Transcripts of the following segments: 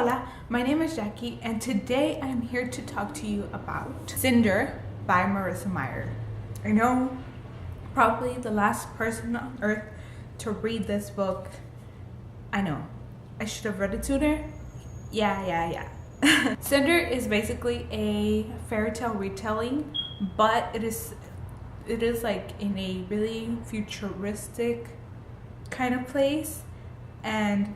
hola, my name is Jackie and today I'm here to talk to you about Cinder by Marissa Meyer. I know, probably the last person on earth to read this book. I know, I should have read it sooner. Yeah. Cinder is basically a fairy tale retelling, but it is like in a really futuristic kind of place. And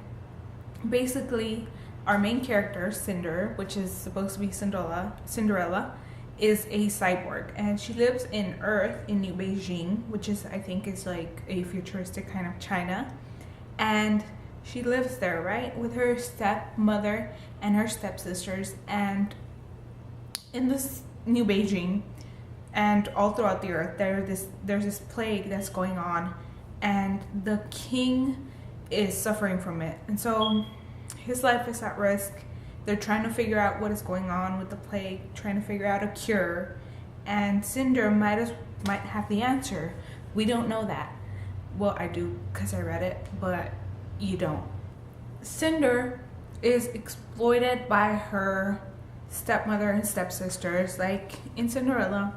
basically our main character, Cinder, which is supposed to be Cinderella, is a cyborg, and she lives in Earth in New Beijing, which is, I think, is like a futuristic kind of China. And she lives there, right, with her stepmother and her stepsisters. And in this New Beijing and all throughout the Earth, there's this plague that's going on, and the king is suffering from it, and so his life is at risk. They're trying to figure out what is going on with the plague, trying to figure out a cure, and Cinder might have the answer. We don't know that. Well, I do because I read it, but you don't. Cinder is exploited by her stepmother and stepsisters, like in Cinderella,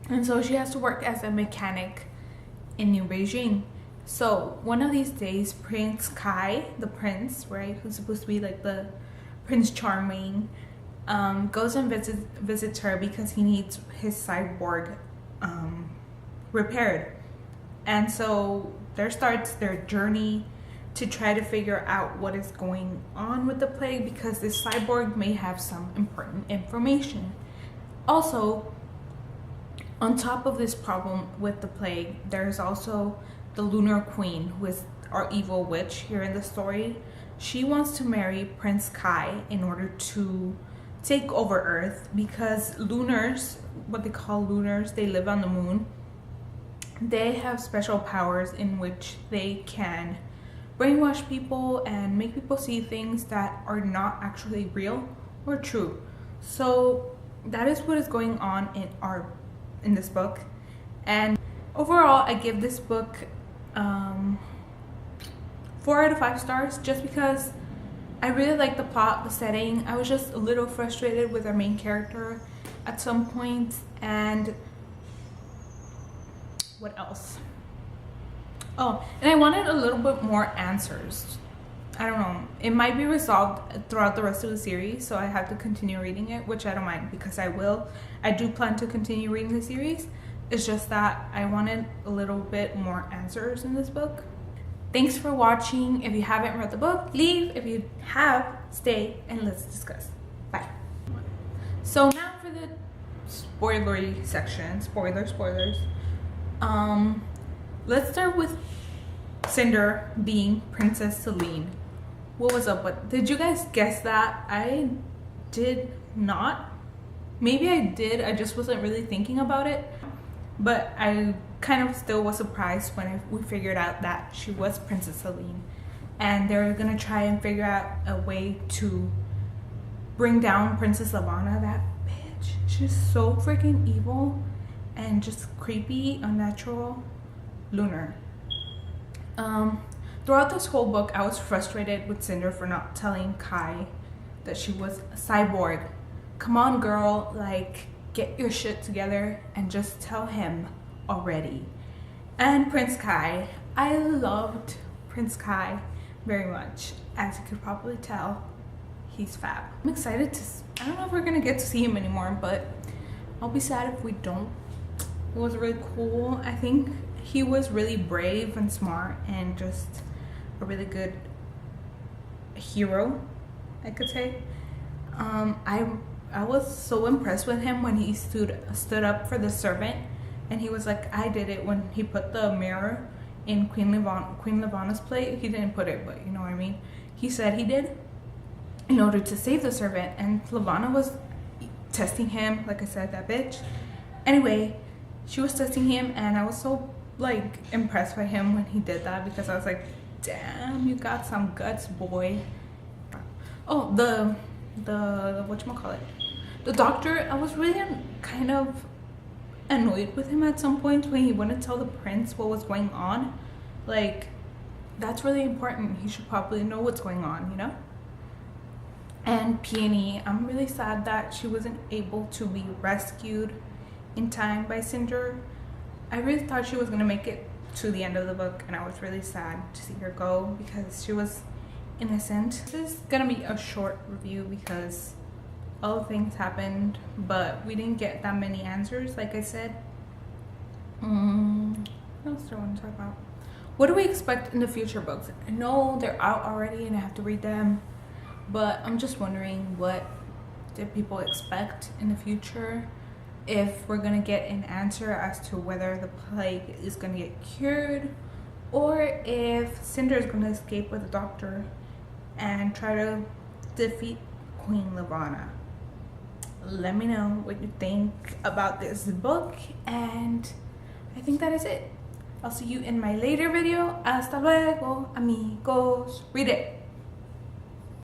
and so she has to work as a mechanic in New Beijing. So one of these days, Prince Kai, the prince, right, who's supposed to be like the Prince Charming, goes and visits her because he needs his cyborg repaired. And so there starts their journey to try to figure out what is going on with the plague, because this cyborg may have some important information. Also, on top of this problem with the plague, there's also the Lunar Queen, who is our evil witch here in the story. She wants to marry Prince Kai in order to take over Earth, because lunars, what they call lunars, they live on the moon. They have special powers in which they can brainwash people and make people see things that are not actually real or true. So that is what is going on in this book. And overall, I give this book 4 out of 5 stars, just because I really like the plot, the setting. I was just a little frustrated with our main character at some point. And what else? Oh, and I wanted a little bit more answers. I don't know, it might be resolved throughout the rest of the series, so I have to continue reading it, which I don't mind, because I do plan to continue reading the series. It's just that I wanted a little bit more answers in this book. Thanks for watching. If you haven't read the book, leave. If you have, stay and let's discuss. Bye. So now for the spoilery section. Spoilers. Let's start with Cinder being Princess Celine. What was up with? Did you guys guess that? I did not. Maybe I did. I just wasn't really thinking about it. But I kind of still was surprised when we figured out that she was Princess Celine. And they're gonna try and figure out a way to bring down Princess Lavana. That bitch. She's so freaking evil and just creepy, unnatural, lunar. Throughout this whole book, I was frustrated with Cinder for not telling Kai that she was a cyborg. Come on, girl, like, get your shit together and just tell him already. And Prince Kai, I loved Prince Kai very much. As you could probably tell, he's fab. I'm excited I don't know if we're gonna get to see him anymore, but I'll be sad if we don't. It was really cool. I think he was really brave and smart and just a really good hero, I could say. I was so impressed with him when he stood up for the servant, and he was like, I did it, when he put the mirror in Queen Lavana's plate. He didn't put it, but you know what I mean. He said he did in order to save the servant, and Lavana was testing him, like I said, that bitch. Anyway, she was testing him, and I was so like impressed by him when he did that, because I was like, damn, you got some guts, boy. Oh, the whatchamacallit, the doctor, I was really kind of annoyed with him at some point when he wouldn't tell the prince what was going on. Like, that's really important. He should probably know what's going on, you know? and Peony. I'm really sad that she wasn't able to be rescued in time by Cinder. I really thought she was gonna make it to the end of the book, and I was really sad to see her go because she was innocent. This is gonna be a short review because all things happened, but we didn't get that many answers, like I said. What else do I want to talk about? What do we expect in the future books? I know they're out already and I have to read them, but I'm just wondering, what do people expect in the future? If we're gonna get an answer as to whether the plague is gonna get cured, or if Cinder is gonna escape with the doctor and try to defeat Queen Levana. Let me know what you think about this book, and I think that is it. I'll see you in my later video. Hasta luego, amigos. Read it.